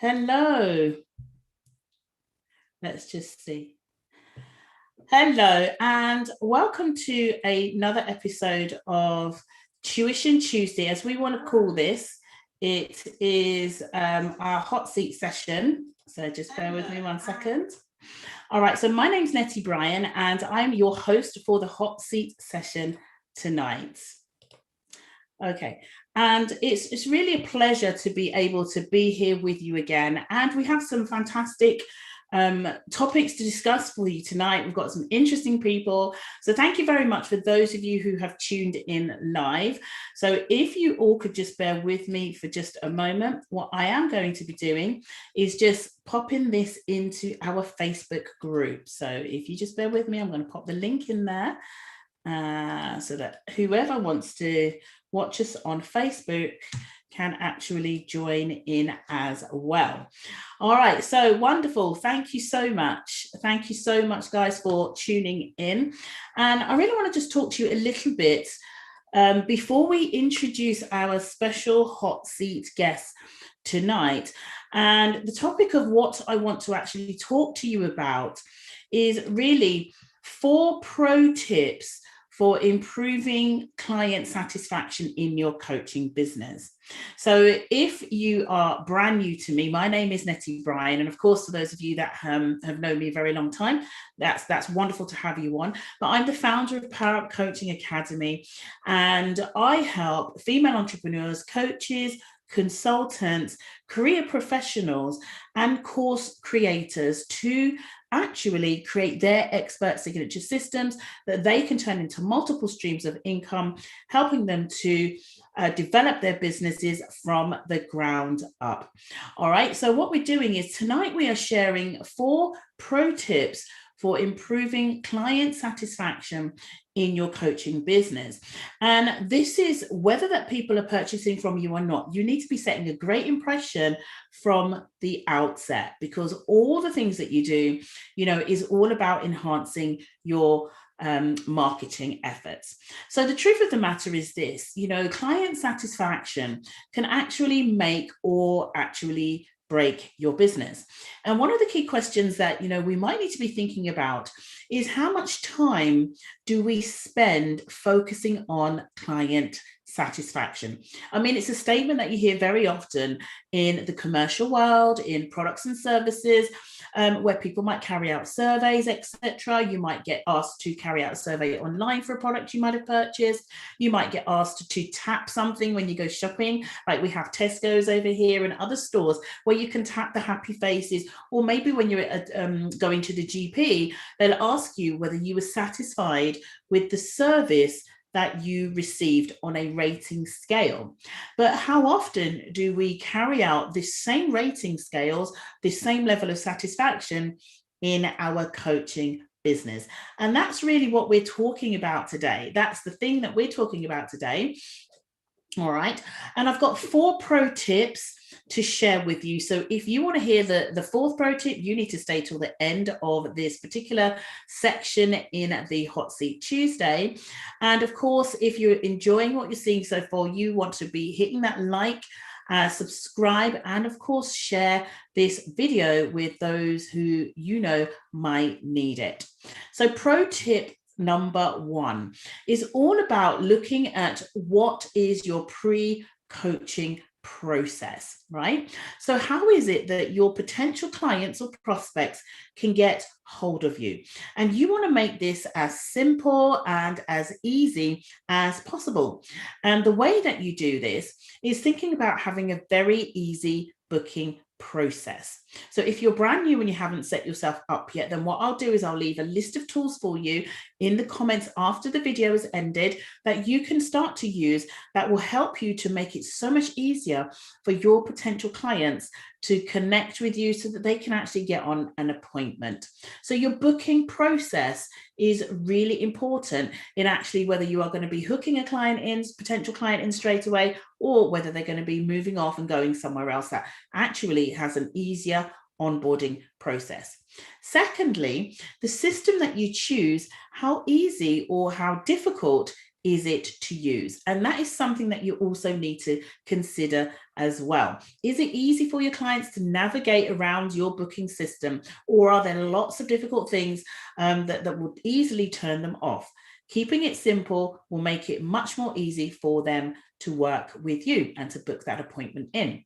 Hello. Let's just see. Hello, and welcome to another episode of Tuition Tuesday, as we want to call this. It is our hot seat session. So just bear with me 1 second. All right, so my name's Netty Bryan, and I'm your host for the hot seat session tonight. Okay, and it's really a pleasure to be able to be here with you again. And we have some fantastic topics to discuss for you tonight. We've got some interesting people. So thank you very much for those of you who have tuned in live. So if you all could just bear with me for just a moment, what I am going to be doing is just popping this into our Facebook group. So if you just bear with me, I'm going to pop the link in there so that whoever wants to watch us on Facebook can actually join in as well. All right, so wonderful. Thank you so much. Thank you so much, guys, for tuning in. And I really want to just talk to you a little bit before we introduce our special hot seat guest tonight. And the topic of what I want to actually talk to you about is really 4 pro tips for improving client satisfaction in your coaching business. So if you are brand new to me, my name is Netty Bryan. And of course, for those of you that have known me a very long time, that's wonderful to have you on. But I'm the founder of Power Up Coaching Academy, and I help female entrepreneurs, coaches, consultants, career professionals, and course creators to actually create their expert signature systems that they can turn into multiple streams of income, helping them to develop their businesses from the ground up. All right, so what we're doing is tonight we are sharing 4 pro tips for improving client satisfaction in your coaching business. And this is whether that people are purchasing from you or not, you need to be setting a great impression from the outset, because all the things that you do, is all about enhancing your marketing efforts. So the truth of the matter is this, client satisfaction can actually make or actually break your business. And one of the key questions that, we might need to be thinking about is how much time do we spend focusing on client satisfaction? I mean, it's a statement that you hear very often in the commercial world, in products and services, where people might carry out surveys, etc. You might get asked to carry out a survey online for a product you might have purchased. You might get asked to tap something when you go shopping, like we have Tesco's over here and other stores where you can tap the happy faces, or maybe when you're going to the GP, they'll ask you whether you were satisfied with the service that you received on a rating scale. But how often do we carry out this same rating scales, this same level of satisfaction in our coaching business? And that's really what we're talking about today. That's the thing that we're talking about today. All right. And I've got 4 pro tips to share with you. So if you want to hear the 4th pro tip, you need to stay till the end of this particular section in the Hot Seat Tuesday. And of course, if you're enjoying what you're seeing so far, you want to be hitting that like, subscribe, and of course, share this video with those who might need it. So pro tip number 1 is all about looking at what is your pre-coaching process, right? So how is it that your potential clients or prospects can get hold of you? And you want to make this as simple and as easy as possible. And the way that you do this is thinking about having a very easy booking process. So if you're brand new and you haven't set yourself up yet, then what I'll do is I'll leave a list of tools for you in the comments after the video has ended that you can start to use that will help you to make it so much easier for your potential clients to connect with you so that they can actually get on an appointment. So your booking process is really important in actually whether you are going to be hooking a client in, potential client in straight away, or whether they're going to be moving off and going somewhere else that actually has an easier onboarding process. Secondly, the system that you choose, how easy or how difficult is it to use? And that is something that you also need to consider as well. Is it easy for your clients to navigate around your booking system, or are there lots of difficult things that would easily turn them off? Keeping it simple will make it much more easy for them to work with you and to book that appointment in.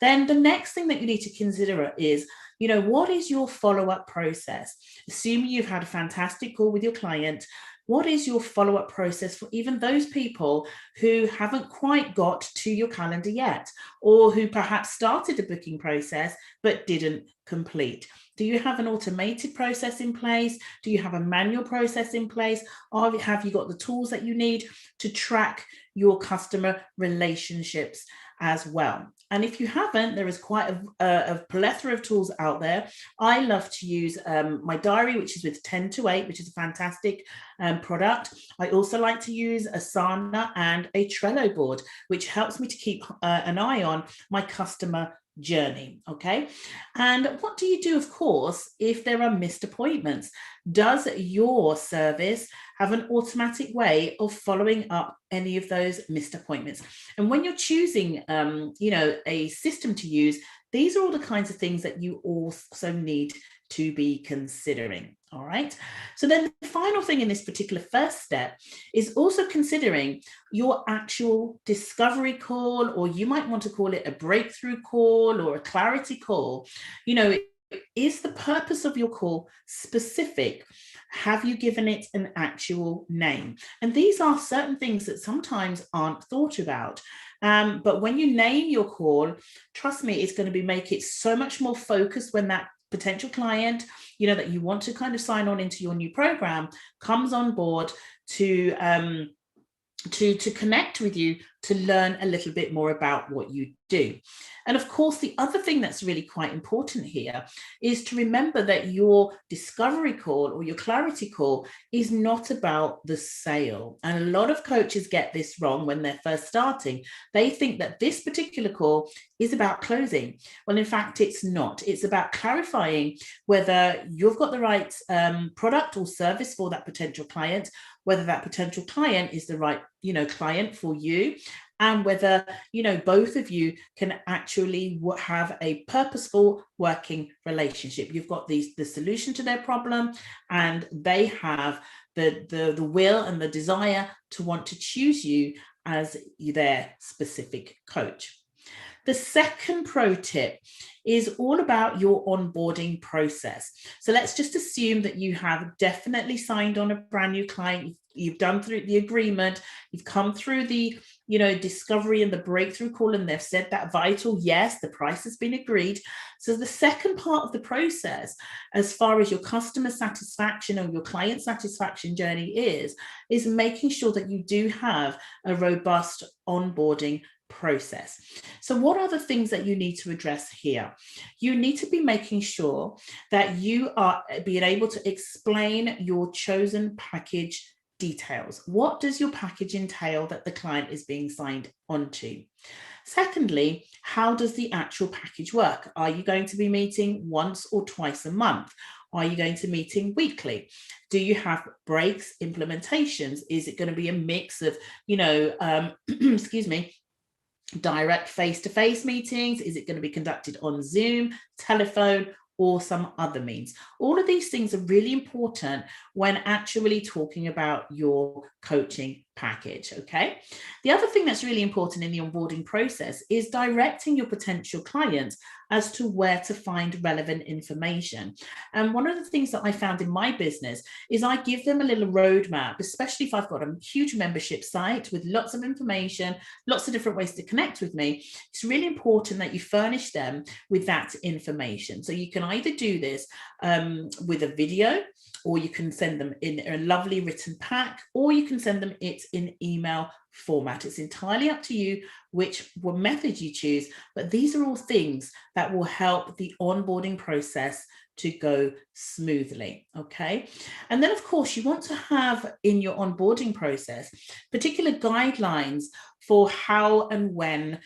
Then the next thing that you need to consider is, what is your follow-up process? Assuming you've had a fantastic call with your client, what is your follow-up process for even those people who haven't quite got to your calendar yet, or who perhaps started the booking process but didn't complete? Do you have an automated process in place? Do you have a manual process in place? Or have you got the tools that you need to track your customer relationships as well? And if you haven't, there is quite a plethora of tools out there. I love to use my diary, which is with 10 to 8, which is a fantastic product. I also like to use Asana and a Trello board, which helps me to keep an eye on my customer journey. Okay. And what do you do, of course, if there are missed appointments? Does your service have an automatic way of following up any of those missed appointments? And when you're choosing, a system to use, these are all the kinds of things that you also need to be considering. All right. So then the final thing in this particular first step is also considering your actual discovery call, or you might want to call it a breakthrough call or a clarity call. Is the purpose of your call specific? Have you given it an actual name? And these are certain things that sometimes aren't thought about. But when you name your call, trust me, it's going to make it so much more focused when that potential client, that you want to kind of sign on into your new program, comes on board to connect with you, to learn a little bit more about what you do. And of course, the other thing that's really quite important here is to remember that your discovery call or your clarity call is not about the sale. And a lot of coaches get this wrong when they're first starting. They think that this particular call is about closing. Well, in fact, it's not. It's about clarifying whether you've got the right product or service for that potential client, whether that potential client is the right, client for you, and whether, both of you can actually have a purposeful working relationship. You've got the solution to their problem, and they have the will and the desire to want to choose you as their specific coach. The second pro tip is all about your onboarding process. So let's just assume that you have definitely signed on a brand new client. You've done through the agreement. You've come through the, discovery and the breakthrough call, and they've said that vital yes, the price has been agreed. So the second part of the process, as far as your customer satisfaction or your client satisfaction journey is making sure that you do have a robust onboarding process. So what are the things that you need to address here? You need to be making sure that you are being able to explain your chosen package details. What does your package entail that the client is being signed onto? Secondly, how does the actual package work? Are you going to be meeting once or twice a month? Are you going to be meeting weekly? Do you have breaks, implementations? Is it going to be a mix of, excuse me, direct face-to-face meetings? Is it going to be conducted on Zoom, telephone, or some other means? All of these things are really important when actually talking about your coaching package, okay? The other thing that's really important in the onboarding process is directing your potential clients as to where to find relevant information. And one of the things that I found in my business is I give them a little roadmap, especially if I've got a huge membership site with lots of information, lots of different ways to connect with me. It's really important that you furnish them with that information. So you can either do this with a video, or you can send them in a lovely written pack, or you can send them it in email format. It's entirely up to you which method you choose, but these are all things that will help the onboarding process to go smoothly, okay? And then, of course, you want to have in your onboarding process particular guidelines for how and when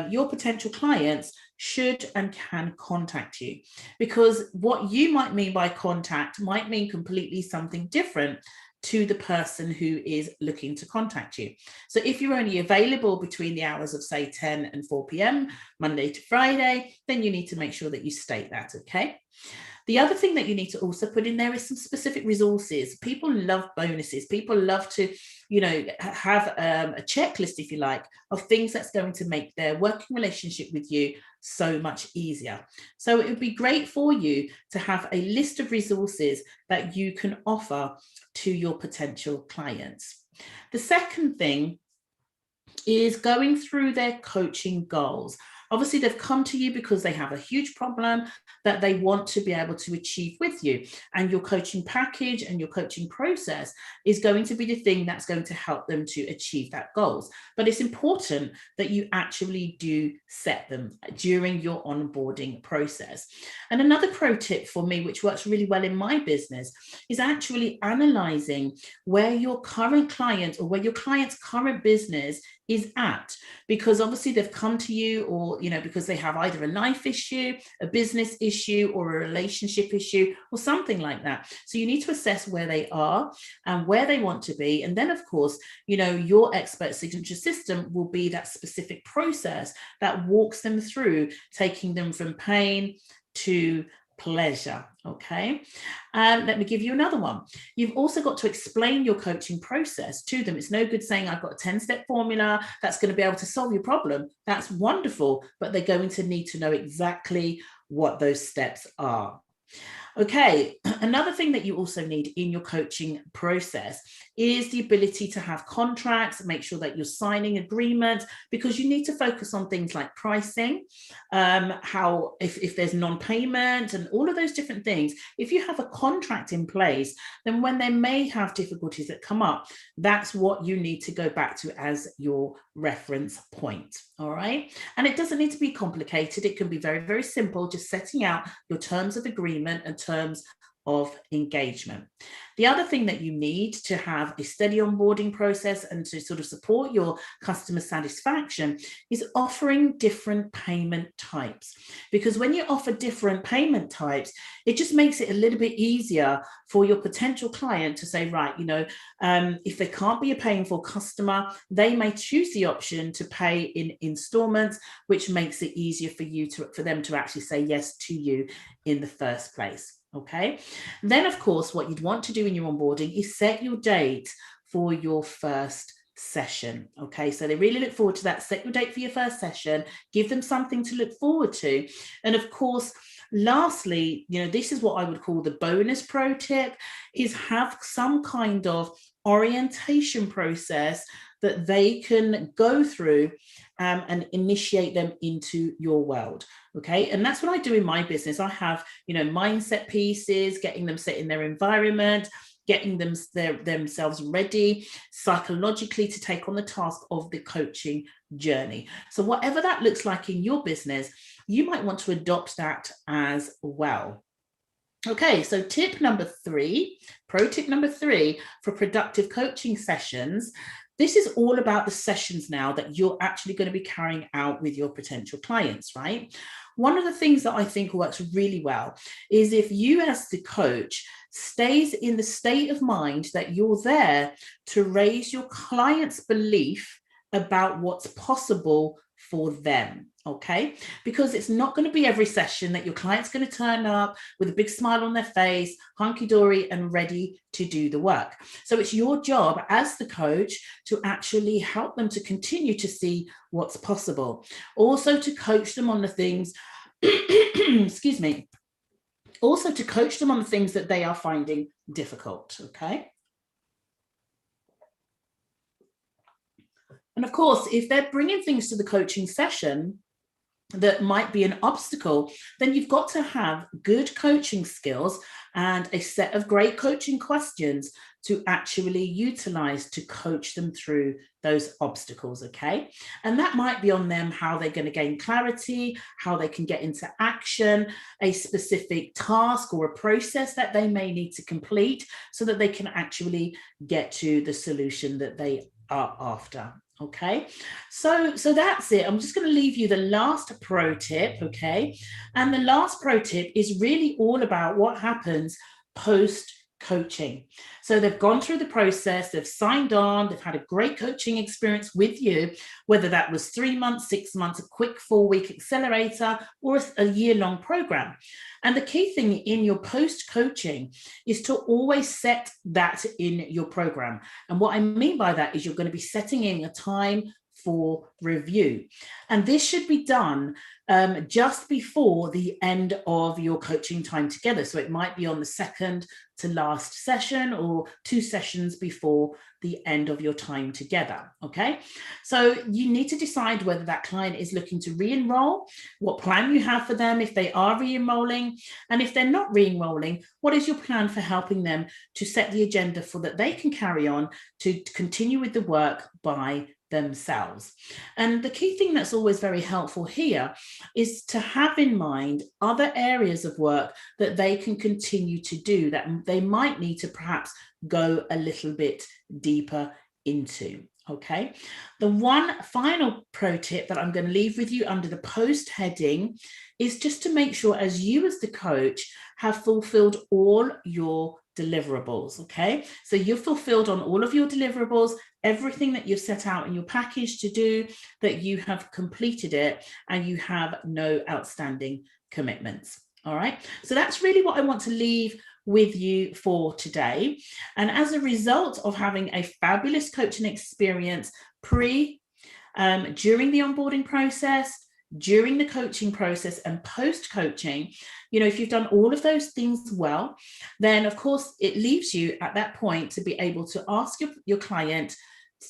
your potential clients should and can contact you, because what you might mean by contact might mean completely something different to the person who is looking to contact you. So if you're only available between the hours of, say, 10 and 4 p.m., Monday to Friday, then you need to make sure that you state that, okay? The other thing that you need to also put in there is some specific resources. People love bonuses. People love to, have a checklist, if you like, of things that's going to make their working relationship with you so much easier. So it would be great for you to have a list of resources that you can offer to your potential clients. The second thing is going through their coaching goals. Obviously, they've come to you because they have a huge problem that they want to be able to achieve with you. And your coaching package and your coaching process is going to be the thing that's going to help them to achieve that goals. But it's important that you actually do set them during your onboarding process. And another pro tip for me, which works really well in my business, is actually analyzing where your current client or where your client's current business is at, because obviously they've come to you, or because they have either a life issue, a business issue, or a relationship issue, or something like that. So you need to assess where they are and where they want to be. And then, of course, your expert signature system will be that specific process that walks them through, taking them from pain to pleasure. Okay. Let me give you another one. You've also got to explain your coaching process to them. It's no good saying I've got a 10-step formula that's going to be able to solve your problem. That's wonderful, but they're going to need to know exactly what those steps are. Okay, another thing that you also need in your coaching process is the ability to have contracts, make sure that you're signing agreements, because you need to focus on things like pricing, how if there's non-payment and all of those different things. If you have a contract in place, then when they may have difficulties that come up, that's what you need to go back to as your reference point. All right. And it doesn't need to be complicated. It can be very, very simple, just setting out your terms of agreement and terms of engagement. The other thing that you need to have a steady onboarding process and to sort of support your customer satisfaction is offering different payment types. Because when you offer different payment types, it just makes it a little bit easier for your potential client to say, right, if they can't be a paying for customer, they may choose the option to pay in installments, which makes it easier for them to actually say yes to you in the first place. Okay. Then, of course, what you'd want to do in your onboarding is set your date for your first session. Okay. So they really look forward to that. Set your date for your first session, give them something to look forward to. And of course, lastly, this is what I would call the bonus pro tip, is have some kind of orientation process that they can go through and initiate them into your world. Okay. And that's what I do in my business. I have, mindset pieces, getting them set in their environment, getting themselves ready psychologically to take on the task of the coaching journey. So whatever that looks like in your business, you might want to adopt that as well. Okay, so pro tip number 3 for productive coaching sessions. This is all about the sessions now that you're actually going to be carrying out with your potential clients, right? One of the things that I think works really well is if you as the coach stays in the state of mind that you're there to raise your client's belief about what's possible for them. Okay, because it's not going to be every session that your client's going to turn up with a big smile on their face, hunky-dory and ready to do the work. So it's your job as the coach to actually help them to continue to see what's possible. Also to coach them on the things, excuse me, also to coach them on the things that they are finding difficult. Okay. And of course, if they're bringing things to the coaching session that might be an obstacle, then you've got to have good coaching skills and a set of great coaching questions to actually utilize to coach them through those obstacles, okay? And that might be on them, how they're going to gain clarity, how they can get into action, a specific task or a process that they may need to complete so that they can actually get to the solution that they are after. Okay, so that's it. I'm just going to leave you the last pro tip, okay? And the last pro tip is really all about what happens post coaching. So they've gone through the process, they've signed on, they've had a great coaching experience with you, whether that was 3 months, 6 months, a quick 4-week accelerator, or a year-long program. And the key thing in your post-coaching is to always set that in your program. And what I mean by that is you're going to be setting in a time for review. And this should be done just before the end of your coaching time together. So it might be on the second to last session or 2 sessions before the end of your time together. Okay, so you need to decide whether that client is looking to re-enroll, what plan you have for them if they are re-enrolling, and if they're not re-enrolling, what is your plan for helping them to set the agenda for that they can carry on to continue with the work by themselves. And the key thing that's always very helpful here is to have in mind other areas of work that they can continue to do that they might need to perhaps go a little bit deeper into. Okay, the one final pro tip that I'm going to leave with you under the post heading is just to make sure, as you as the coach have fulfilled all your deliverables. Okay, so you've fulfilled on all of your deliverables, everything that you've set out in your package to do, that you have completed it and you have no outstanding commitments. All right, so that's really what I want to leave with you for today. And as a result of having a fabulous coaching experience during the onboarding process, during the coaching process, and post-coaching, you know, if you've done all of those things well, then of course it leaves you at that point to be able to ask your client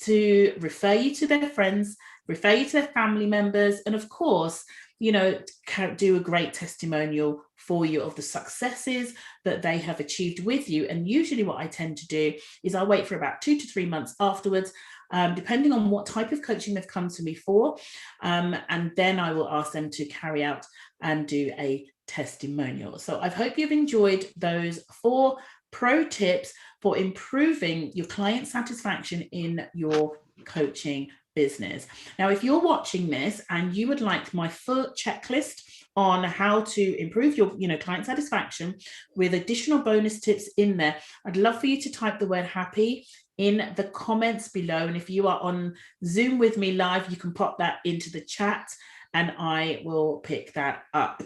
to refer you to their friends, refer you to their family members, and of course, you know, do a great testimonial for you of the successes that they have achieved with you. And usually what I tend to do is I'll wait for about 2 to 3 months afterwards, depending on what type of coaching they've come to me for. And then I will ask them to carry out and do a testimonial. So I hope you've enjoyed those 4 pro tips for improving your client satisfaction in your coaching business. Now, if you're watching this and you would like my full checklist on how to improve your client satisfaction with additional bonus tips in there, I'd love for you to type the word happy in the comments below. And if you are on Zoom with me live, you can pop that into the chat and I will pick that up.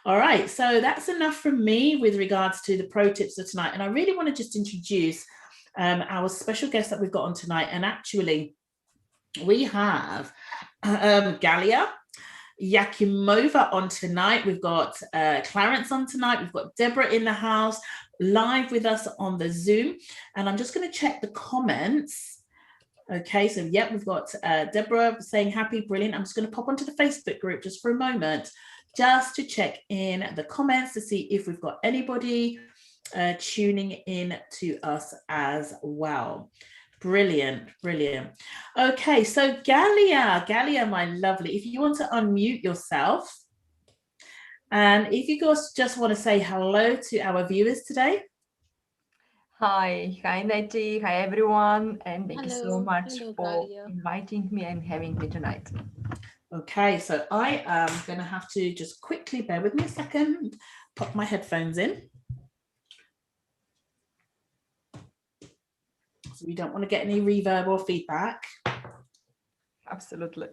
All right, so that's enough from me with regards to the pro tips of tonight. And I really want to just introduce our special guest that we've got on tonight. And actually, we have Galia Yakimova on tonight. We've got Clarence on tonight. We've got Deborah in the house live with us on the Zoom. And I'm just going to check the comments. Okay, so yeah, we've got Deborah saying happy, brilliant. I'm just going to pop onto the Facebook group just for a moment, just to check in the comments to see if we've got anybody tuning in to us as well. Brilliant, brilliant. Okay, so Galia, my lovely, if you want to unmute yourself, and if you guys just want to say hello to our viewers today. Hi Netty, hi everyone, and thank you so much for Galia. inviting me and having me tonight. Okay, so I am going to have to just quickly, bear with me a second, pop my headphones in. So we don't want to get any reverb or feedback. Absolutely.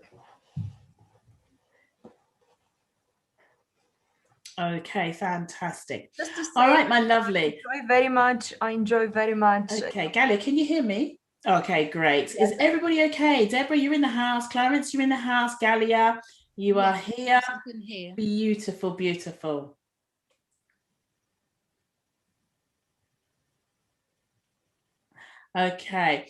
Okay, fantastic. Just to say, all right, my lovely. I enjoy very much. Okay, Galia, can you hear me? Okay, great. Yes. Is everybody okay? Deborah, you're in the house. Clarence, you're in the house. Galia, you are here. Beautiful, beautiful. Okay.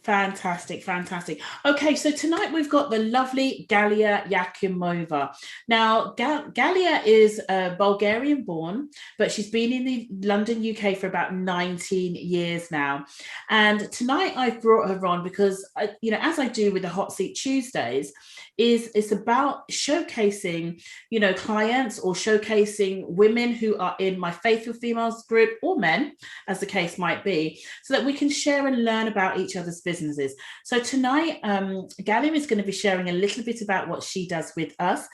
Fantastic, fantastic. Okay, so tonight we've got the lovely Galia Yakimova. Now, Galia is Bulgarian born, but she's been in the London, UK for about 19 years now. And tonight I've brought her on because, as I do with the Hot Seat Tuesdays, it's about showcasing, clients or showcasing women who are in my Faithful Females group, or men, as the case might be, so that we can share and learn about each other's businesses. So tonight, Galia is going to be sharing a little bit about what she does with us.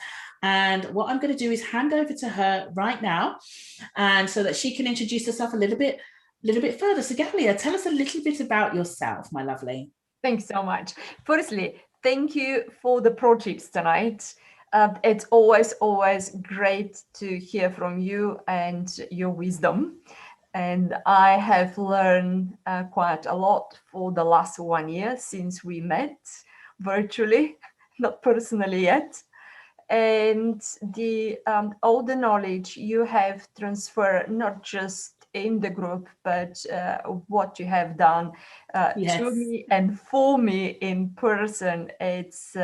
And what I'm going to do is hand over to her right now, and so that she can introduce herself a little bit further. So Galia, tell us a little bit about yourself, my lovely. Thanks so much. Firstly, thank you for the projects tonight. It's always great to hear from you and your wisdom. And I have learned quite a lot for the last 1 year since we met virtually, not personally yet. And all the knowledge you have transferred, not just in the group, but what you have done to me and for me in person, it's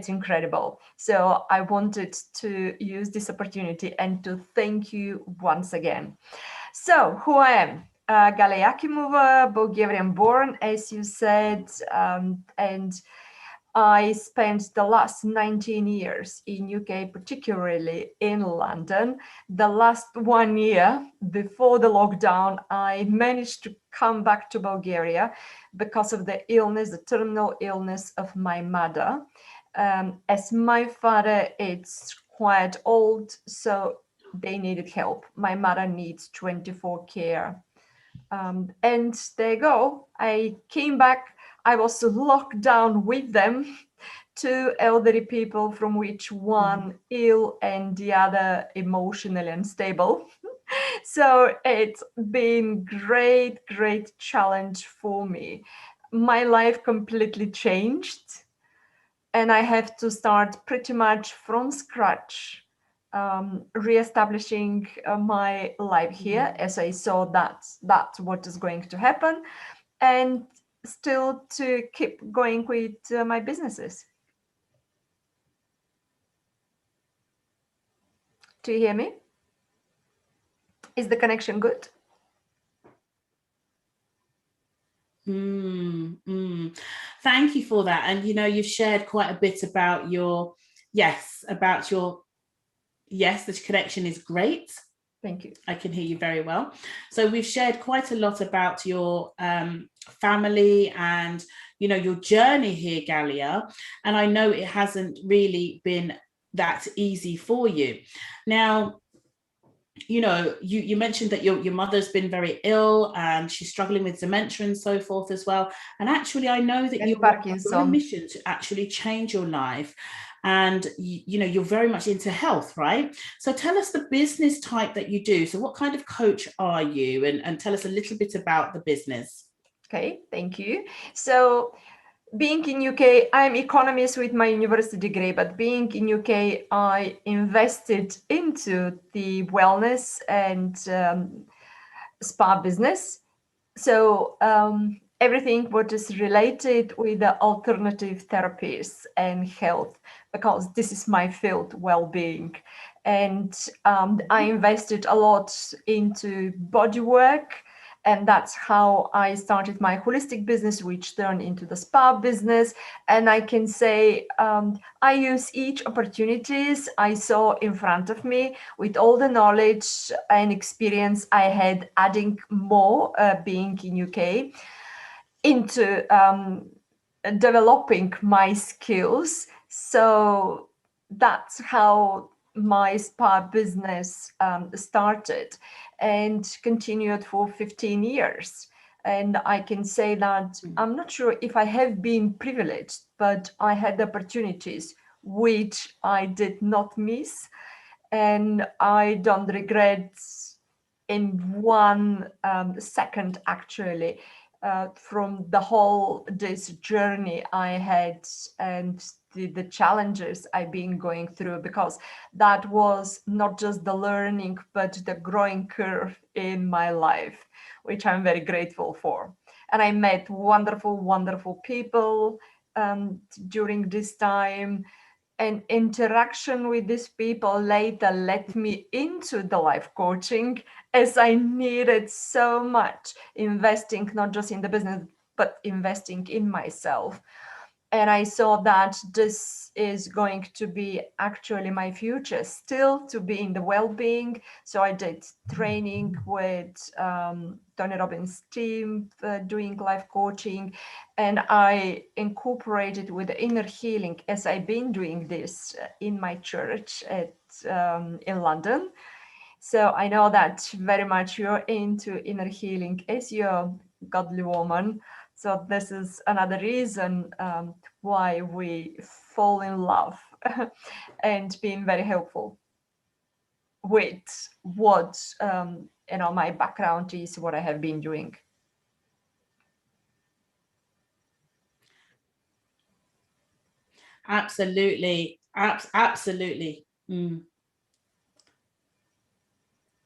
incredible. So I wanted to use this opportunity and to thank you once again. So who I am? Galia Yakimova, Bulgarian born, as you said, and I spent the last 19 years in UK, particularly in London. The last 1 year before the lockdown, I managed to come back to Bulgaria because of the illness, the terminal illness of my mother. As my father, it's quite old, so they needed help. My mother needs 24 care. And there you go. I came back. I was locked down with them, two elderly people, from which one ill and the other emotionally unstable. So it's been great challenge for me. My life completely changed, and I have to start pretty much from scratch, reestablishing my life here, as I saw that's what is going to happen, and still to keep going with my businesses. Do you hear me? Is the connection good? Thank you for that. And you've shared quite a bit about your the connection is great. Thank you. I can hear you very well. So we've shared quite a lot about your family and your journey here, Galia, and I know it hasn't really been that easy for you. Now, you mentioned that your mother's been very ill and she's struggling with dementia and so forth as well. And actually, I know that you're on a mission to actually change your life. And you're very much into health, right? So tell us the business type that you do. So what kind of coach are you? And tell us a little bit about the business. Okay, thank you. So being in UK, I'm economist with my university degree, but being in UK, I invested into the wellness and spa business. So everything what is related with the alternative therapies and health, because this is my field, well-being. And I invested a lot into body work, and that's how I started my holistic business, which turned into the spa business. And I can say I use each opportunities I saw in front of me with all the knowledge and experience I had, adding more being in UK into developing my skills. So that's how my spa business started and continued for 15 years. And I can say that I'm not sure if I have been privileged, but I had opportunities which I did not miss. And I don't regret in 1 second, actually, from the whole this journey I had and the challenges I've been going through, because that was not just the learning, but the growing curve in my life, which I'm very grateful for. And I met wonderful people during this time. And interaction with these people later led me into the life coaching, as I needed so much, investing not just in the business, but investing in myself. And I saw that this is going to be actually my future, still to be in the well-being. So I did training with Tony Robbins' team, doing life coaching, and I incorporated with the inner healing as I've been doing this in my church in London. So I know that very much you're into inner healing as you're a godly woman. So this is another reason why we fall in love and being very helpful with what my background is, what I have been doing. Absolutely. Absolutely.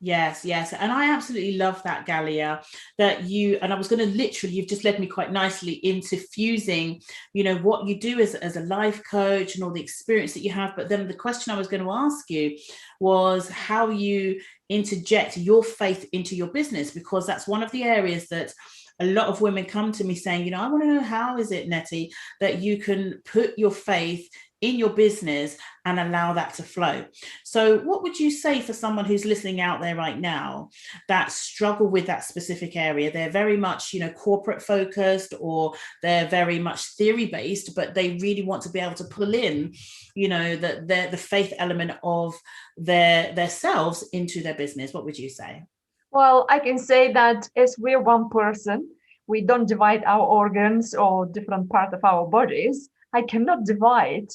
Yes, yes. And I absolutely love that, Galia, that and I was going to literally, you've just led me quite nicely into fusing, what you do as a life coach and all the experience that you have. But then the question I was going to ask you was how you interject your faith into your business, because that's one of the areas that a lot of women come to me saying, I want to know, how is it, Netty, that you can put your faith in your business and allow that to flow? So what would you say for someone who's listening out there right now that struggle with that specific area? They're very much, corporate focused, or they're very much theory based, but they really want to be able to pull in, the faith element of their selves into their business. What would you say? Well, I can say that as we're one person, we don't divide our organs or different parts of our bodies. I cannot divide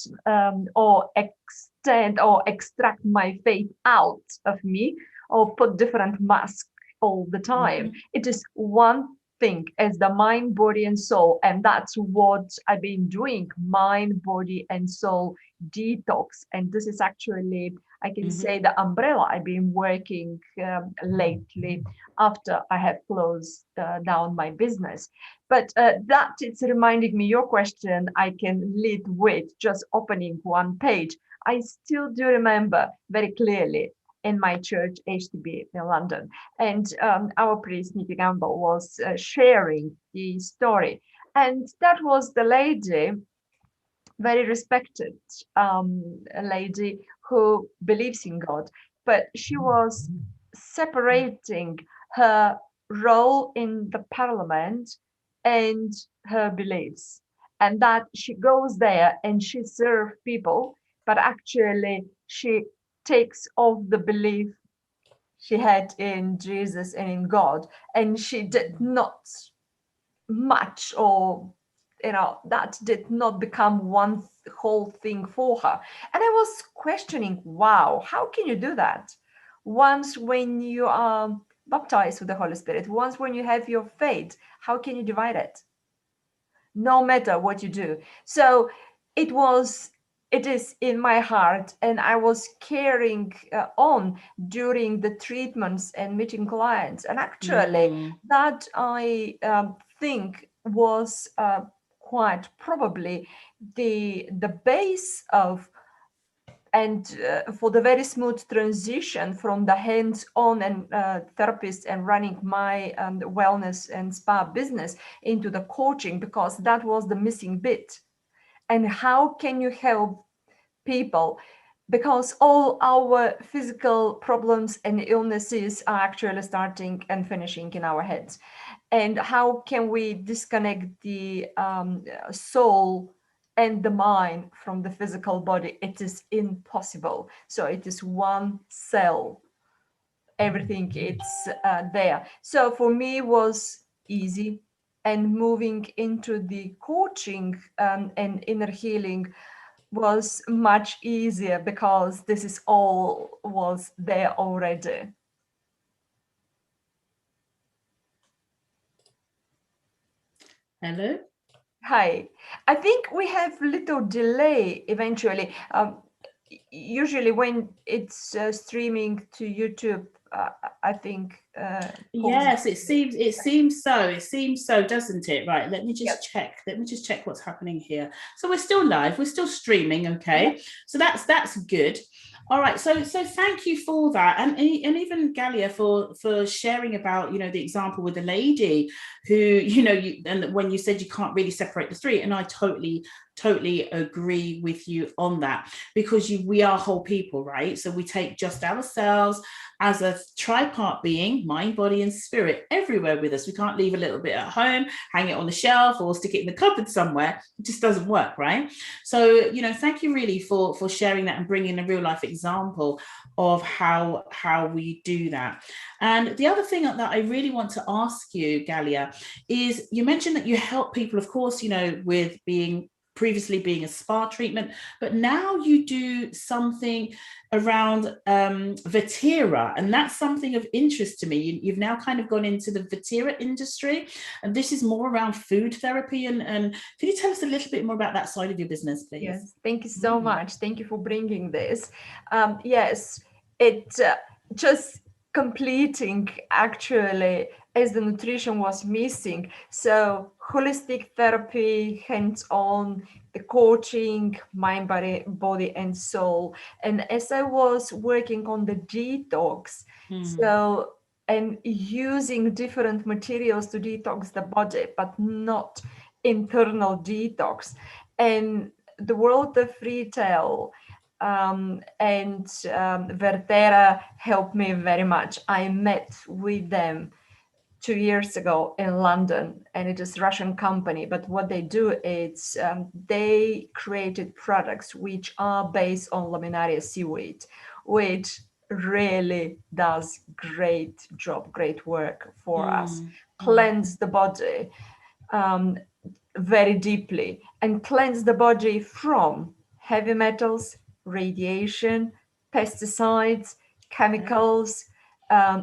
or extend or extract my faith out of me or put different masks all the time. Mm-hmm. It is one thing as the mind, body, and soul. And that's what I've been doing, mind, body, and soul detox. And this is actually, I can say, the umbrella I've been working lately after I have closed down my business. But that it's reminding me your question, I can lead with just opening one page. I still do remember very clearly in my church, HTB in London. And our priest, Netty was sharing the story. And that was the lady, very respected lady who believes in God, but she was separating her role in the parliament and her beliefs, and that she goes there and she serves people, but actually she takes off the belief she had in Jesus and in God, and she did not much, or that did not become one whole thing for her. And I was questioning, wow, how can you do that? Once when you are baptized with the Holy Spirit, once when you have your faith, how can you divide it? No matter what you do. So it is in my heart, and I was carrying on during the treatments and meeting clients. And actually that I think was quite probably the base of and for the very smooth transition from the hands-on and therapist and running my wellness and spa business into the coaching, because that was the missing bit. And how can you help people? Because all our physical problems and illnesses are actually starting and finishing in our heads. And how can we disconnect the soul and the mind from the physical body? It is impossible. So it is one cell. Everything it's there. So for me was easy, and moving into the coaching and inner healing was much easier because this is all was there already. Hello. Hi. I think we have little delay eventually. Usually when it's streaming to YouTube, I think. Yes, it seems so, doesn't it? Right. Let me just check. Let me just check what's happening here. So we're still live. We're still streaming. Okay. Yep. So that's good. All right. So thank you for that, and even Galia for sharing about the example with the lady who and when you said you can't really separate the three, and I totally totally agree with you on that, because we are whole people, right? So we take just ourselves as a tripart being, mind, body, and spirit, everywhere with us. We can't leave a little bit at home, hang it on the shelf, or stick it in the cupboard somewhere. It just doesn't work, right? So, thank you really for sharing that and bringing a real life example of how we do that. And the other thing that I really want to ask you, Galia, is you mentioned that you help people, of course, with previously being a spa treatment, but now you do something around Vatera, and that's something of interest to me. You've now kind of gone into the Vatera industry, and this is more around food therapy. And can you tell us a little bit more about that side of your business, please? Yes, thank you so much. Thank you for bringing this. Yes, it just completing actually as the nutrition was missing. So holistic therapy, hands-on, the coaching, mind, body and soul. And as I was working on the detox, so and using different materials to detox the body, but not internal detox. And the world of retail and Vertera helped me very much. I met with them 2 years ago in London, and it is a Russian company. But what they do is they created products which are based on laminaria seaweed, which really does great job, great work for us. Cleanse the body very deeply and cleanse the body from heavy metals, radiation, pesticides, chemicals,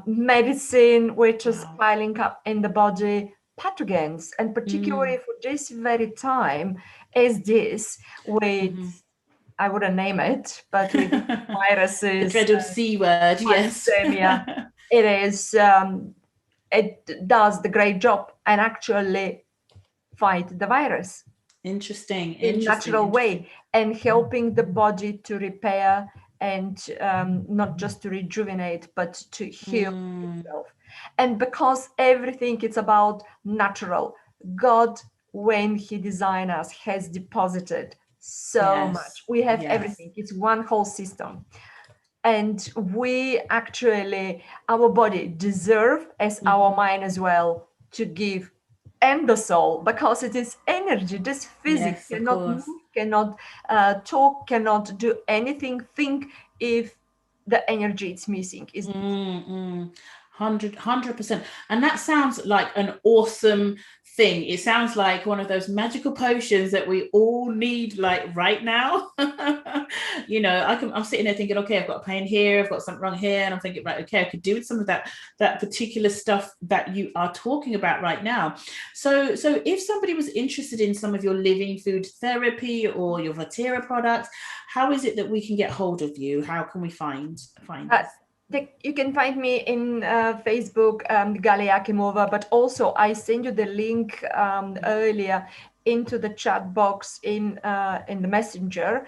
medicine, which is piling up in the body, pathogens, and particularly for this very time is this with, I wouldn't name it, but with viruses. The dreaded C word, yes. It is, it does the great job and actually fight the virus. Interesting. In a natural way, and helping the body to repair and not just to rejuvenate, but to heal itself. And because everything is about natural, God, when he designed us, has deposited so much. We have everything. It's one whole system. And we actually, our body deserve, as our mind as well, to give, and the soul, because it is energy. This physics cannot move, cannot talk, cannot do anything, think, if the energy is missing. 100%. And that sounds like an awesome thing. It sounds like one of those magical potions that we all need, like right now. I'm sitting there thinking, okay, I've got a pain here, I've got something wrong here, and I'm thinking, right, okay, I could do with some of that particular stuff that you are talking about right now. So if somebody was interested in some of your living food therapy or your Vatera products, how is it that we can get hold of you? How can we find this? You can find me in Facebook, Galia Yakimova, but also I send you the link earlier into the chat box in the messenger.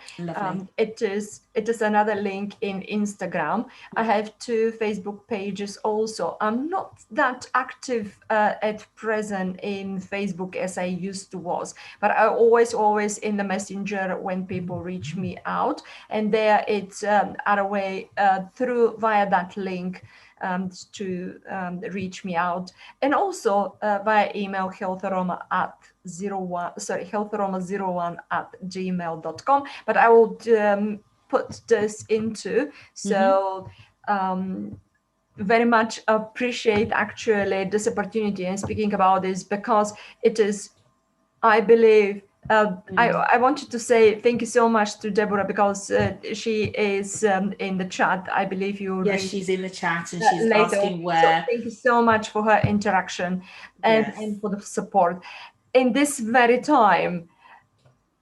It is another link in Instagram. I have 2 Facebook pages also. I'm not that active at present in Facebook as I used to was, but I always in the messenger when people reach me out, and there it's other way through via that link to reach me out, and also via email healtharoma01@gmail.com. But I would put this into, so very much appreciate actually this opportunity and speaking about this, because it is, I believe, I wanted to say thank you so much to Deborah, because she is in the chat. I believe you. Yes, she's in the chat and she's asking where. So thank you so much for her interaction and for the support in this very time.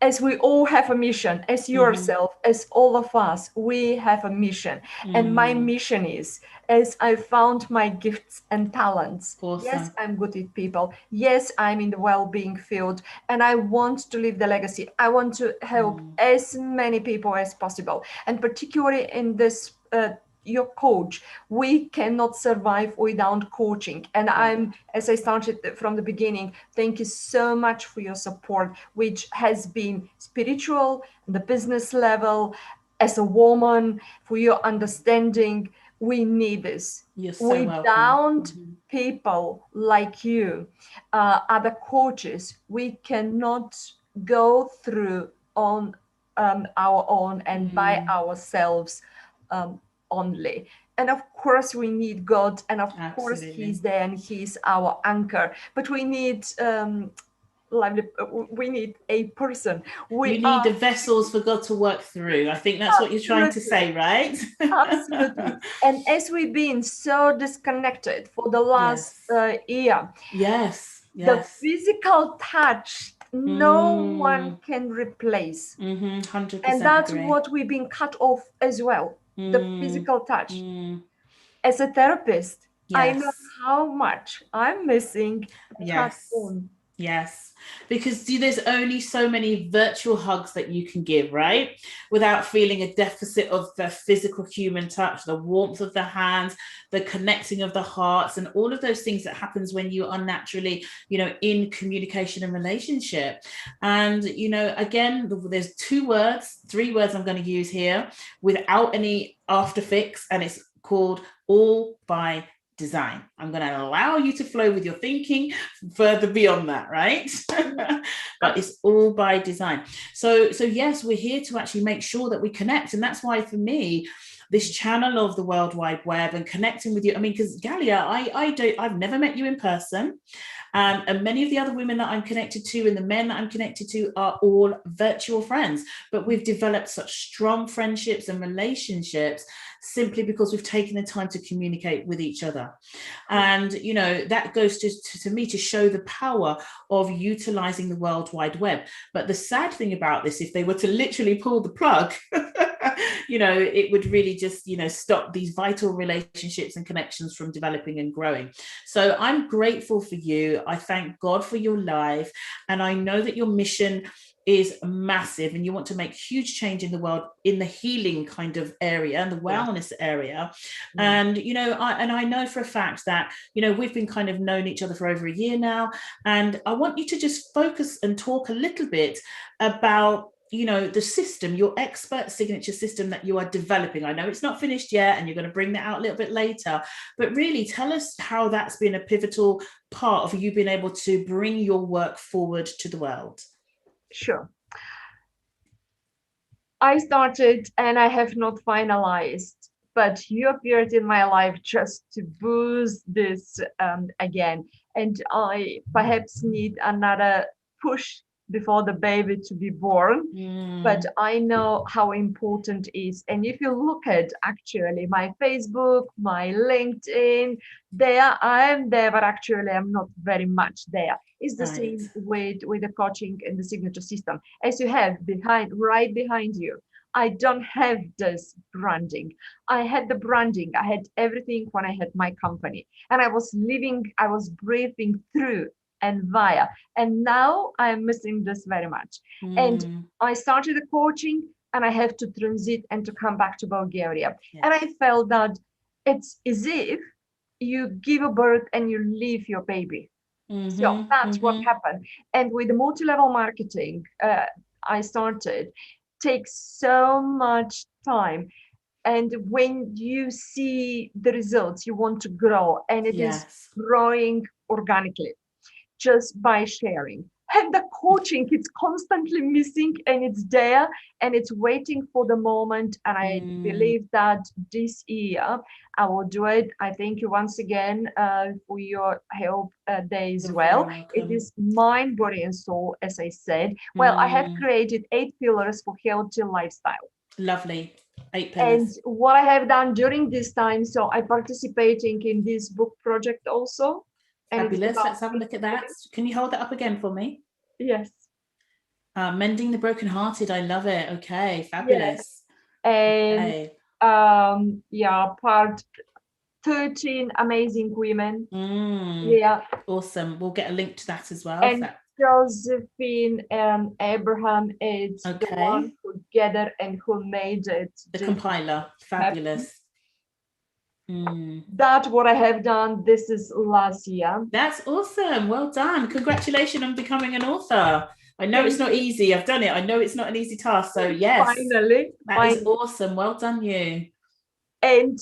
As we all have a mission, as yourself, as all of us, we have a mission. And my mission is, as I found my gifts and talents. Awesome. Yes, I'm good with people. Yes, I'm in the well-being field, and I want to leave the legacy. I want to help as many people as possible. And particularly in this your coach. We cannot survive without coaching. And as I started from the beginning, thank you so much for your support, which has been spiritual, the business level, as a woman, for your understanding. We need this. You're so Without people like you, other coaches, we cannot go through on our own and by ourselves only. And of course we need God, and of course he's there and he's our anchor, but we need we need a person. You need the vessels for God to work through. I think that's what you're trying to say, right? Absolutely. And as we've been so disconnected for the last year, the physical touch, no one can replace. 100% and that's agree. what we've been cut off as well, the physical touch. As a therapist, I know how much I'm missing the touch phone. Yes, because there's only so many virtual hugs that you can give, right? Without feeling a deficit of the physical human touch, the warmth of the hands, the connecting of the hearts, and all of those things that happens when you are naturally, in communication and relationship. And, again, there's 3 words I'm going to use here without any afterfix, and it's called all by design. I'm going to allow you to flow with your thinking further beyond that, right? But it's all by design. So yes, we're here to actually make sure that we connect. And that's why for me, this channel of the World Wide Web and connecting with you, because Galia, I've never met you in person. And many of the other women that I'm connected to and the men that I'm connected to are all virtual friends, but we've developed such strong friendships and relationships simply because we've taken the time to communicate with each other. And, that goes to me to show the power of utilizing the World Wide Web. But the sad thing about this, if they were to literally pull the plug, it would really just, stop these vital relationships and connections from developing and growing. So I'm grateful for you. I thank God for your life. And I know that your mission is massive and you want to make huge change in the world in the healing kind of area and the wellness area. And, I know for a fact that, we've been kind of known each other for over a year now. And I want you to just focus and talk a little bit about the system, your expert signature system that you are developing. I know it's not finished yet and you're going to bring that out a little bit later, but really tell us how that's been a pivotal part of you being able to bring your work forward to the world. Sure. I started and I have not finalized, but you appeared in my life just to boost this again. And I perhaps need another push before the baby to be born, but I know how important it is. And if you look at actually my Facebook, my LinkedIn, there I am there, but actually I'm not very much there. It's the same with the coaching and the signature system. As you have right behind you, I don't have this branding. I had the branding, I had everything when I had my company, and I was breathing through and via, and now I'm missing this very much. And I started the coaching and I have to transit and to come back to Bulgaria. And I felt that it's as if you give a birth and you leave your baby. So that's what happened. And with the multi-level marketing, I started, takes so much time. And when you see the results, you want to grow, and it is growing organically just by sharing. And the coaching, it's constantly missing, and it's there and it's waiting for the moment. And I believe that this year I will do it. I thank you once again for your help there as well. It is mind, body, and soul, as I said. Well, I have created 8 pillars for healthy lifestyle. Lovely. 8 pillars. And what I have done during this time, so I'm participating in this book project also. Fabulous. Let's have a look at that. Can you hold that up again for me? Yes. Mending the brokenhearted. I love it. Okay. Fabulous. Yes. And part 13 amazing women. Awesome. We'll get a link to that as well. And Josephine Abraham is the one who gathered and who made it. The compiler. Fabulous. That's what I have done. This is last year. That's awesome. Well done. Congratulations on becoming an author. I know it's not easy. I've done it. I know it's not an easy task. So yes, finally, that is awesome. Well done, you. And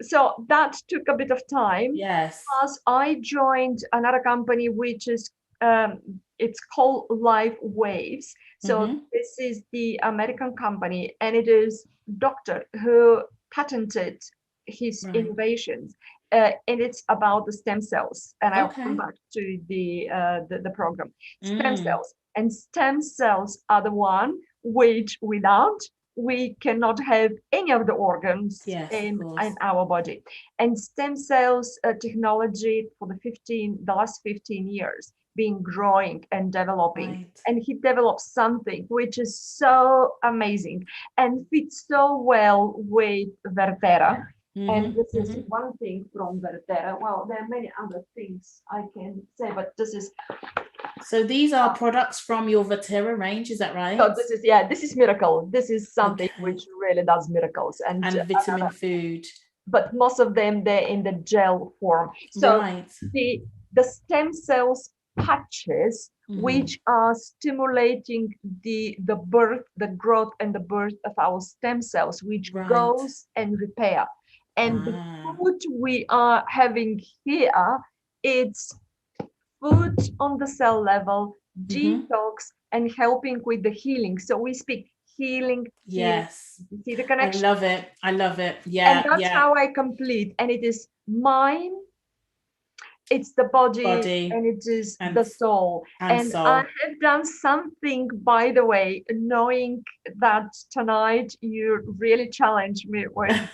so that took a bit of time. Yes. Plus, I joined another company which is it's called LiveWaves. So this is the American company, and it is doctor who patented his innovations, and it's about the stem cells. And I'll come back to the program. Stem cells, and stem cells are the one which without we cannot have any of the organs in our body. And stem cells technology for the last 15 years been growing and developing. And he developed something which is so amazing and fits so well with Vertera. And this is one thing from Vertera. Well, there are many other things I can say, but this is... So these are products from your Vatera range, is that right? So this is miracle. This is something which really does miracles. And vitamin food. But most of them, they're in the gel form. So the stem cells patches, which are stimulating the birth, the growth and the birth of our stem cells, which goes and repair. And the food we are having here, it's food on the cell level, detox, and helping with the healing. So we speak healing. Yes. You see the connection? I love it. I love it. Yeah. And that's how I complete. And it is mind, it's the body and it is the soul. And I have done something, by the way, knowing that tonight you really challenged me with.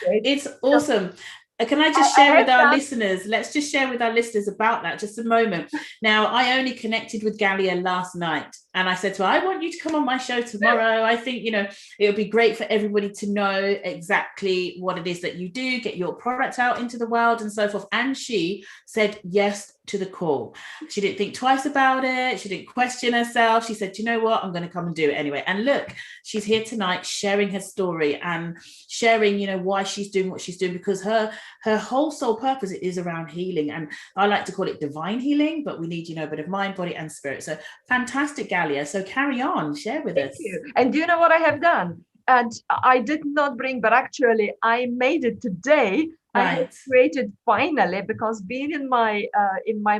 It's awesome. Can I just share with our listeners? Let's just share with our listeners about that just a moment. Now, I only connected with Galia last night, and I said to her, I want you to come on my show tomorrow. I think, it would be great for everybody to know exactly what it is that you do, get your product out into the world and so forth. And she said yes to the call. She didn't think twice about it. She didn't question herself. She said, you know what? I'm going to come and do it anyway. And look, she's here tonight sharing her story and sharing, why she's doing what she's doing, because her whole sole purpose is around healing. And I like to call it divine healing, but we need, a bit of mind, body and spirit. So fantastic, Galia. So carry on, share with us. Thank you. And do you know what I have done? And I did not bring, but actually I made it today. I have created finally, because being in my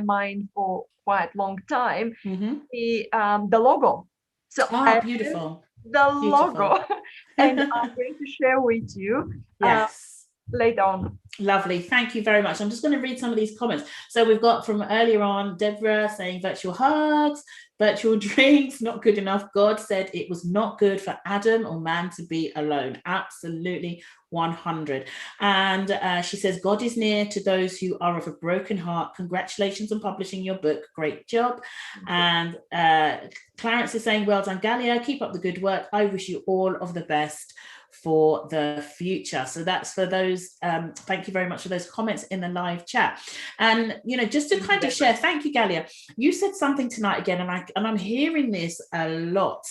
mind for quite long time, the logo. So beautiful. The logo, and I'm going to share with you later on. Lovely. Thank you very much. I'm just going to read some of these comments. So we've got from earlier on, Deborah saying virtual hugs, virtual drinks, not good enough. God said it was not good for Adam or man to be alone. Absolutely 100. And she says, God is near to those who are of a broken heart. Congratulations on publishing your book. Great job. And Clarence is saying, well done, Galia. Keep up the good work. I wish you all of the best for the future. So that's for those. Thank you very much for those comments in the live chat. And just to kind of share, thank you, Galia. You said something tonight again, and I'm hearing this a lot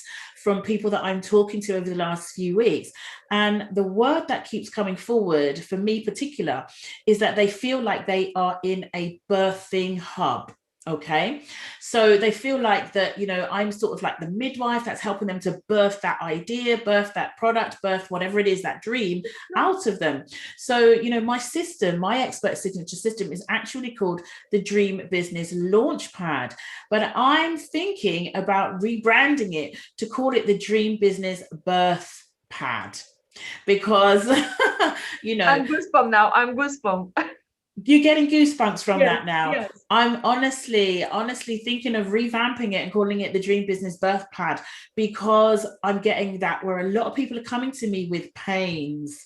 from people that I'm talking to over the last few weeks. And the word that keeps coming forward for me particular is that they feel like they are in a birthing hub. Okay, so they feel like that, I'm sort of like the midwife that's helping them to birth that idea, birth that product, birth whatever it is, that dream out of them. So, my system, my expert signature system is actually called the Dream Business Launchpad, but I'm thinking about rebranding it to call it the Dream Business Birth Pad, because, I'm goosebump now. I'm goosebump. You're getting goosebumps from that now. Yes. I'm honestly thinking of revamping it and calling it the Dream Business Birth Pad, because I'm getting that where a lot of people are coming to me with pains.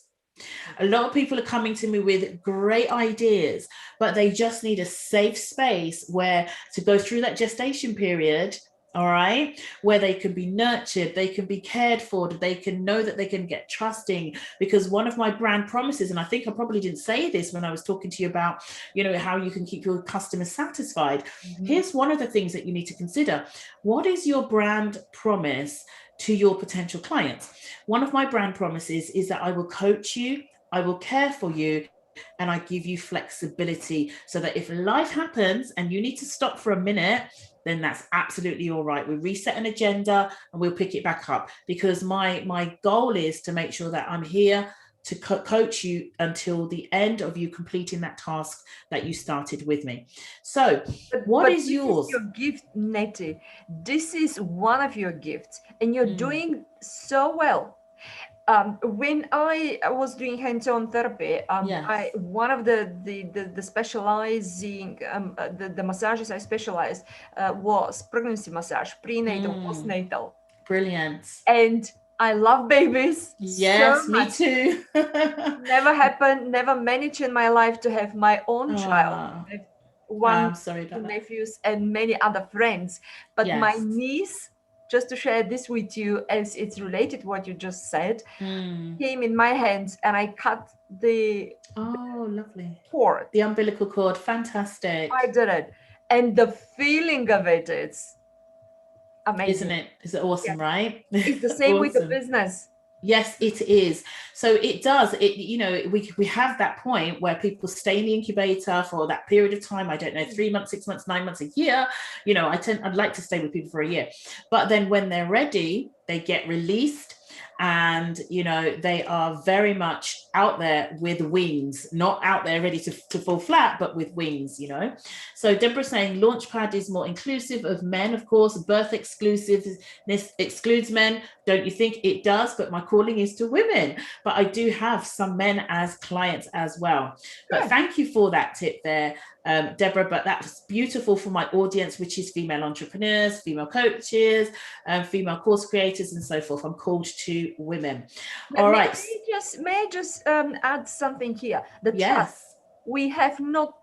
A lot of people are coming to me with great ideas, but they just need a safe space where to go through that gestation period. All right, where they can be nurtured, they can be cared for, they can know that they can get trusting. Because one of my brand promises, and I think I probably didn't say this when I was talking to you about, how you can keep your customers satisfied. Here's one of the things that you need to consider. What is your brand promise to your potential clients? One of my brand promises is that I will coach you, I will care for you, and I give you flexibility so that if life happens and you need to stop for a minute, then that's absolutely all right. We reset an agenda and we'll pick it back up, because my goal is to make sure that I'm here to coach you until the end of you completing that task that you started with me. So what is yours? This is your gift, Netty. This is one of your gifts, and you're doing so well. When I was doing hands-on therapy, Yes. one of the specializing the massages I specialized was pregnancy massage, prenatal, postnatal. Brilliant. And I love babies so Yes, much. me too. Never managed in my life to have my own child. I have one, I'm sorry about two that. nephews and many other friends. But my Yes. niece, just to share this with you as it's related to what you just said, came in my hands and I cut the lovely cord. The umbilical cord. Fantastic. I did it. And the feeling of it, it's amazing. Isn't it? Is it awesome, right? It's the same Awesome. with the business. Yes, it is. So it does. We have that point where people stay in the incubator for that period of time. I don't know, 3 months, 6 months, 9 months, a year. I'd like to stay with people for a year. But then when they're ready, they get released. And they are very much out there with wings, not out there ready to fall flat, but with wings. So Deborah's saying Launchpad is more inclusive of men. Of course, birth exclusiveness excludes men. Don't you think? It does, but my calling is to women. But I do have some men as clients as well. But thank you for that tip there, Deborah. But that's beautiful for my audience, which is female entrepreneurs, female coaches, female course creators, and so forth. I'm called to women. All right. May I just add something here? Trust. We have not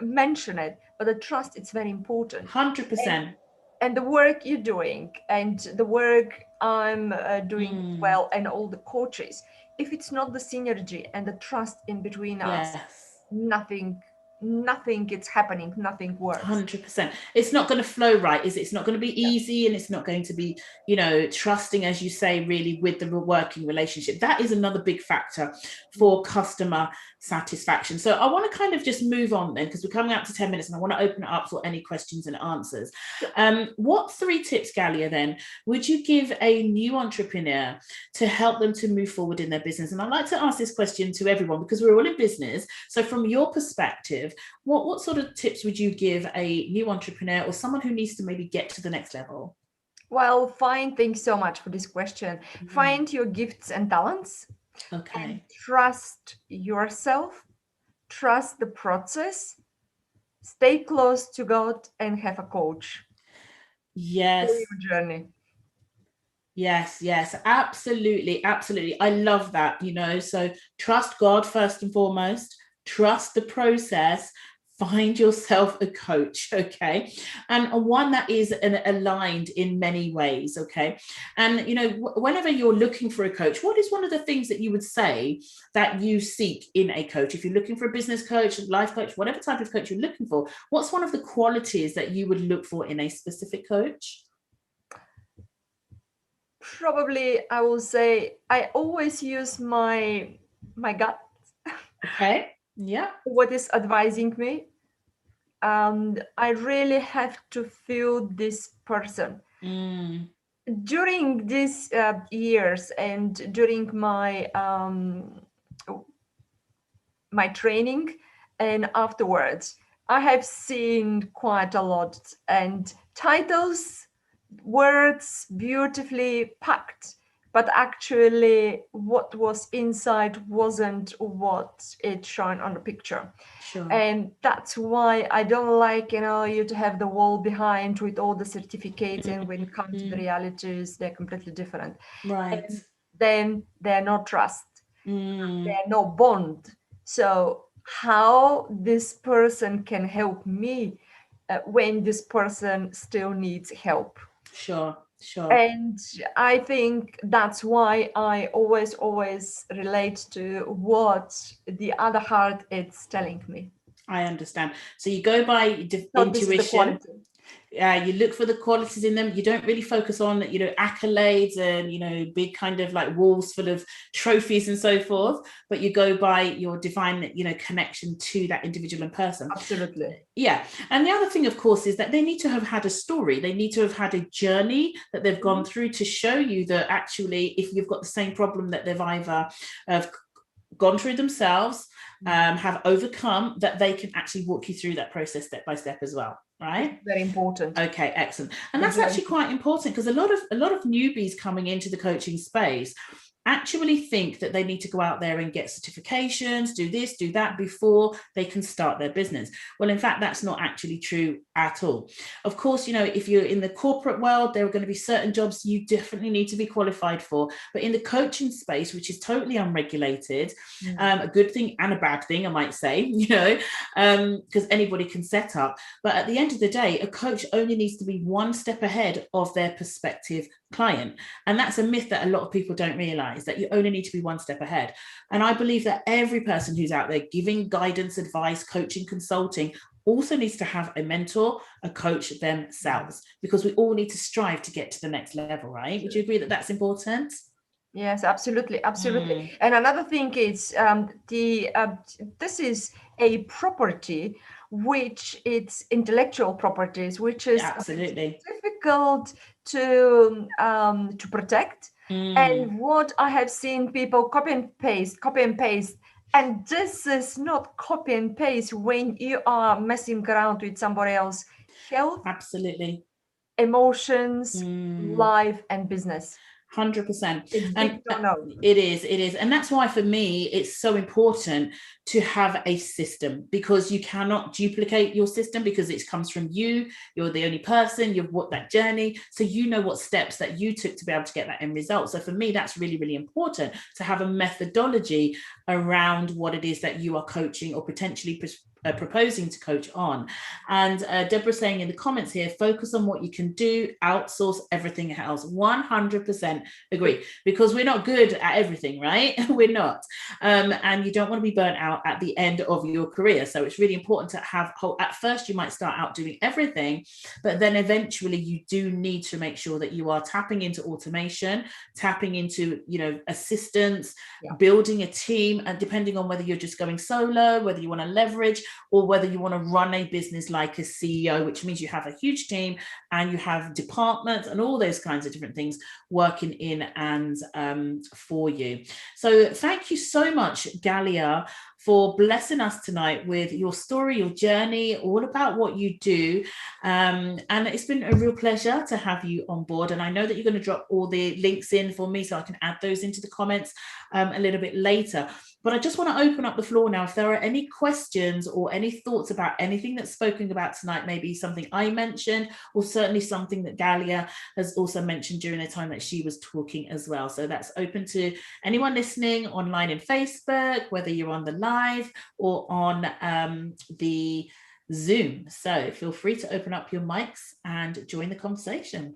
mentioned it, but the trust, it's very important. 100%. And the work you're doing and the work I'm doing well, and all the coaches, if it's not the synergy and the trust in between us, nothing is happening, nothing works. 100%. It's not going to flow right, is it? It's not going to be easy, and it's not going to be, trusting, as you say, really, with the working relationship. That is another big factor for customer satisfaction. So I want to kind of just move on then, because we're coming up to 10 minutes and I want to open it up for any questions and answers. What 3 tips, Galia, then would you give a new entrepreneur to help them to move forward in their business? And I'd like to ask this question to everyone, because we're all in business. So from your perspective, what sort of tips would you give a new entrepreneur or someone who needs to maybe get to the next level? Well, thanks so much for this question. Find your gifts and talents. Okay. And trust yourself, trust the process, stay close to God, and have a coach. Yes. For your journey. Yes, absolutely. I love that, so trust God first and foremost, trust the process, find yourself a coach, okay, and one that is aligned in many ways, okay. And whenever you're looking for a coach, what is one of the things that you would say that you seek in a coach? If you're looking for a business coach, life coach, whatever type of coach you're looking for, what's one of the qualities that you would look for in a specific coach? Probably I will say I always use my gut. Okay. Yeah. What is advising me. I really have to feel this person. During these years and during my my training and afterwards, I have seen quite a lot, and titles, words beautifully packed, but actually what was inside wasn't what it shone on the picture. Sure. And that's why I don't like you to have the wall behind with all the certificates, and when it comes to the realities, they're completely different. Right. And then they're no trust, they're no bond. So how this person can help me when this person still needs help? Sure. And I think that's why I always relate to what the other heart is telling me. I understand. So you go by intuition. You look for the qualities in them. You don't really focus on, accolades and, big kind of like walls full of trophies and so forth, but you go by your divine, connection to that individual in person. Absolutely. Yeah. And the other thing, of course, is that they need to have had a story. They need to have had a journey that they've gone through to show you that actually, if you've got the same problem that they've either gone through themselves, have overcome, that they can actually walk you through that process step by step as well. Right? Very important. Okay, excellent. And that's actually quite important, because a lot of newbies coming into the coaching space actually think that they need to go out there and get certifications, do this, do that before they can start their business. Well, in fact, that's not actually true at all. Of course, if you're in the corporate world, there are going to be certain jobs you definitely need to be qualified for. But in the coaching space, which is totally unregulated, a good thing and a bad thing, I might say, because anybody can set up. But at the end of the day, a coach only needs to be one step ahead of their prospective client. And that's a myth that a lot of people don't realize, that you only need to be one step ahead. And I believe that every person who's out there giving guidance, advice, coaching, consulting also needs to have a mentor, a coach themselves, because we all need to strive to get to the next level, right? Would you agree that that's important? Yes, absolutely. And another thing is this is a property which it's intellectual properties, which is absolutely difficult to protect. And what I have seen people copy and paste. And this is not copy and paste when you are messing around with somebody else's health, absolutely, emotions, life, and business. 100%. And it is. And that's why for me, it's so important to have a system, because you cannot duplicate your system, because it comes from you. You're the only person, you've walked that journey. So you know what steps that you took to be able to get that end result. So for me, that's really, really important to have a methodology around what it is that you are coaching or potentially proposing to coach on. And Deborah's saying in the comments here, focus on what you can do, outsource everything else. 100% agree, because we're not good at everything, right? We're not. And you don't want to be burnt out at the end of your career. So it's really important to have at first you might start out doing everything, but then eventually you do need to make sure that you are tapping into automation, tapping into, assistance, building a team, and depending on whether you're just going solo, whether you want to leverage, or whether you want to run a business like a CEO, which means you have a huge team and you have departments and all those kinds of different things working in and for you. So thank you so much, Galia, for blessing us tonight with your story, your journey, all about what you do. And it's been a real pleasure to have you on board. And I know that you're going to drop all the links in for me so I can add those into the comments a little bit later. But I just want to open up the floor now. If there are any questions or any thoughts about anything that's spoken about tonight, maybe something I mentioned, or certainly something that Galia has also mentioned during the time that she was talking as well. So that's open to anyone listening online in Facebook, whether you're on the live or on the Zoom. So feel free to open up your mics and join the conversation.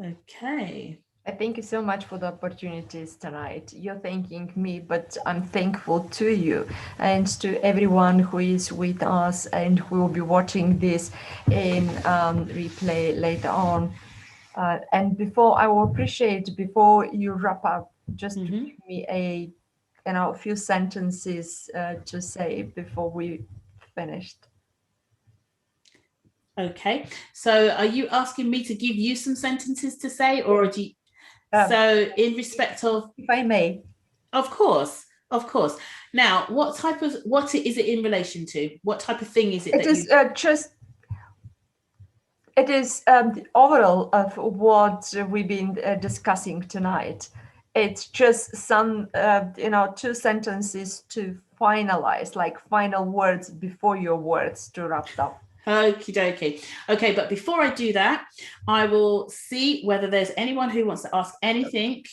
Okay. Thank you so much for the opportunities tonight. You're thanking me, but I'm thankful to you and to everyone who is with us and who will be watching this in replay later on. And before you wrap up, just to give me a few sentences to say before we finished. Okay, so are you asking me to give you some sentences to say, or do you, so in respect of, if I may? Of course. Now, what is it in relation to? What type of thing is it? It is the overall of what we've been discussing tonight. It's just some, 2 sentences to finalize, like final words before your words to wrap up. Okie dokie. Okay, but before I do that, I will see whether there's anyone who wants to ask anything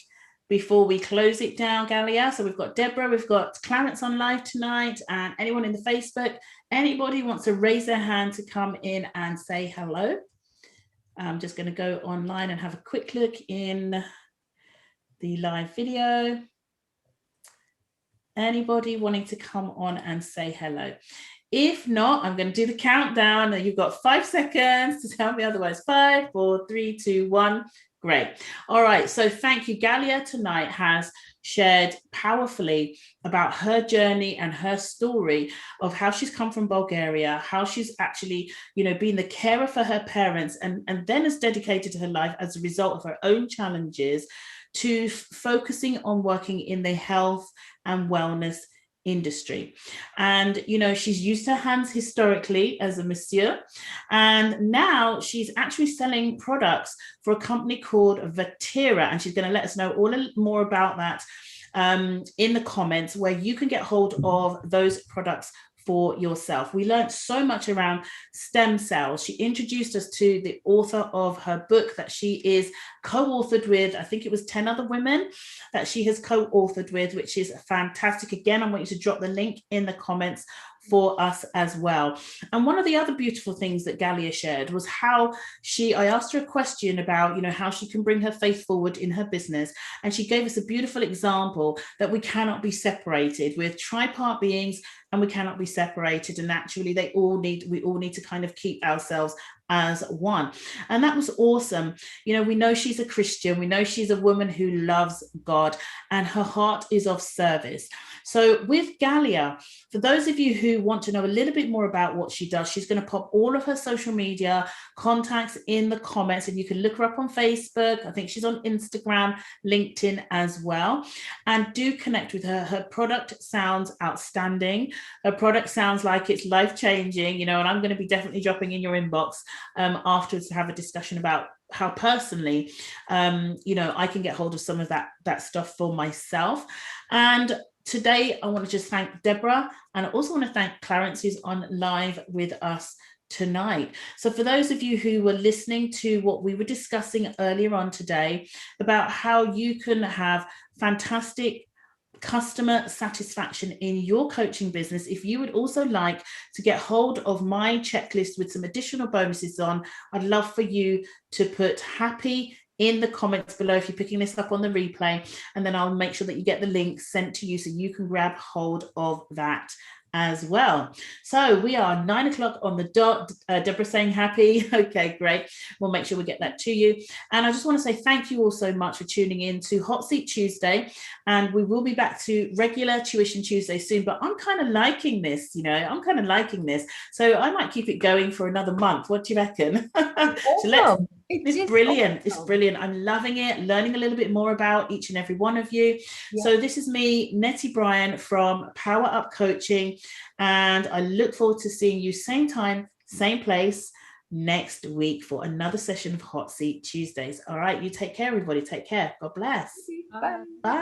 before we close it down, Galia. So we've got Deborah, we've got Clarence on live tonight, and anyone in the Facebook. Anybody wants to raise their hand to come in and say hello? I'm just going to go online and have a quick look in the live video. Anybody wanting to come on and say hello? If not, I'm going to do the countdown. You've got 5 seconds to tell me otherwise. 5, 4, 3, 2, 1. Great. All right. So thank you. Galia tonight has shared powerfully about her journey and her story of how she's come from Bulgaria, how she's actually, been the carer for her parents and then has dedicated her life as a result of her own challenges to focusing on working in the health and wellness industry. And she's used her hands historically as a masseur, and now she's actually selling products for a company called Vertera, and she's going to let us know all more about that in the comments, where you can get hold of those products for yourself. We learned so much around stem cells. She introduced us to the author of her book that she is co-authored with, I think it was 10 other women that she has co-authored with, which is fantastic. Again, I want you to drop the link in the comments for us as well. And one of the other beautiful things that Galia shared was how I asked her a question about, how she can bring her faith forward in her business. And she gave us a beautiful example that we cannot be separated. We're tripart beings and we cannot be separated. And actually we all need to kind of keep ourselves as one. And that was awesome. We know she's a Christian. We know she's a woman who loves God and her heart is of service. So with Galia, for those of you who want to know a little bit more about what she does, she's going to pop all of her social media contacts in the comments, and you can look her up on Facebook. I think she's on Instagram, LinkedIn as well. And do connect with her. Her product sounds outstanding. Her product sounds like it's life-changing, and I'm going to be definitely dropping in your inbox afterwards to have a discussion about how personally, I can get hold of some of that stuff for myself. And today, I want to just thank Deborah, and I also want to thank Clarence, who's on live with us tonight. So for those of you who were listening to what we were discussing earlier on today about how you can have fantastic customer satisfaction in your coaching business, if you would also like to get hold of my checklist with some additional bonuses on, I'd love for you to put happy in the comments below if you're picking this up on the replay, and then I'll make sure that you get the link sent to you so you can grab hold of that as well. So we are 9 o'clock on the dot. Deborah saying happy. Okay, great. We'll make sure we get that to you. And I just want to say thank you all so much for tuning in to Hot Seat Tuesday. And we will be back to regular Tuition Tuesday soon, but I'm kind of liking this, I'm kind of liking this. So I might keep it going for another month. What do you reckon? Awesome. It's brilliant. Awesome. It's brilliant. I'm loving it, learning a little bit more about each and every one of you. Yeah. So this is me, Netty Bryan from Power Up Coaching. And I look forward to seeing you same time, same place next week for another session of Hot Seat Tuesdays. All right. You take care, everybody. Take care. God bless. Bye. Bye.